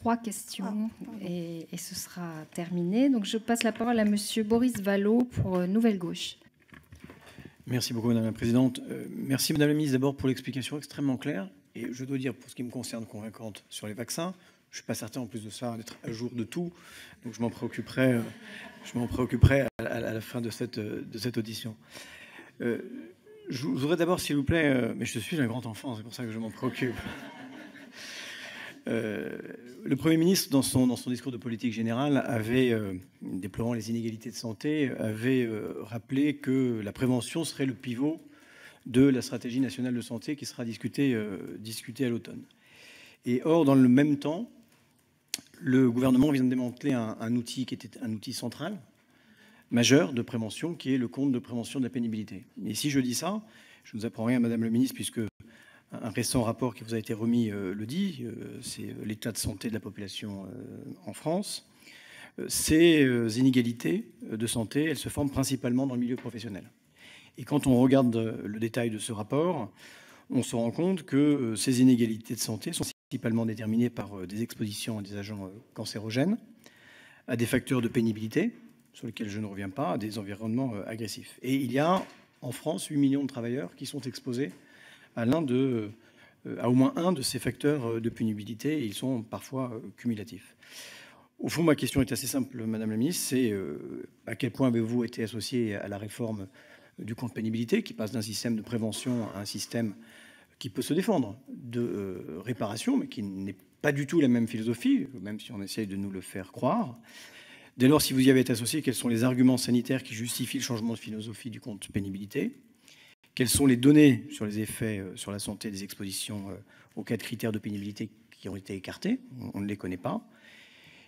3 questions et ce sera terminé. Donc je passe la parole à Monsieur Boris Vallaud pour Nouvelle Gauche. Merci beaucoup, Madame la Présidente. Merci, Madame la Ministre, d'abord pour l'explication extrêmement claire. Et je dois dire, pour ce qui me concerne, convaincante sur les vaccins. Je ne suis pas certain, en plus de ça, d'être à jour de tout. Donc je m'en préoccuperai à la fin de cette audition. Je voudrais d'abord, s'il vous plaît, mais je suis un grand enfant, c'est pour ça que je m'en préoccupe. Le Premier ministre, dans son discours de politique générale, avait, déplorant les inégalités de santé, avait rappelé que la prévention serait le pivot de la stratégie nationale de santé qui sera discutée à l'automne. Et or, dans le même temps, le gouvernement vient de démanteler un outil qui était un outil central, majeur de prévention, qui est le compte de prévention de la pénibilité. Et si je dis ça, je ne vous apprends rien, Madame la Ministre, puisque un récent rapport qui vous a été remis le dit, c'est l'état de santé de la population en France. Ces inégalités de santé, elles se forment principalement dans le milieu professionnel. Et quand on regarde le détail de ce rapport, on se rend compte que ces inégalités de santé sont principalement déterminées par des expositions à des agents cancérogènes, à des facteurs de pénibilité, sur lesquels je ne reviens pas, à des environnements agressifs. Et il y a en France 8 millions de travailleurs qui sont exposés à au moins un de ces facteurs de pénibilité, et ils sont parfois cumulatifs. Au fond, ma question est assez simple, Madame la Ministre, c'est à quel point avez-vous été associé à la réforme du compte pénibilité, qui passe d'un système de prévention à un système qui peut se défendre de réparation, mais qui n'est pas du tout la même philosophie, même si on essaye de nous le faire croire. Dès lors, si vous y avez été associé, quels sont les arguments sanitaires qui justifient le changement de philosophie du compte pénibilité ? Quelles sont les données sur les effets sur la santé des expositions aux 4 critères de pénibilité qui ont été écartés? On ne les connaît pas.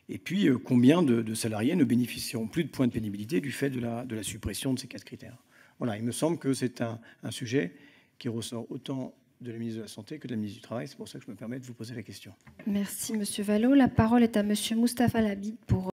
Et puis, combien de salariés ne bénéficieront plus de points de pénibilité du fait de la suppression de ces 4 critères? Voilà, il me semble que c'est un sujet qui ressort autant de la ministre de la Santé que de la ministre du Travail. C'est pour ça que je me permets de vous poser la question. Merci, Monsieur Vallaud. La parole est à Monsieur Moustapha Labid pour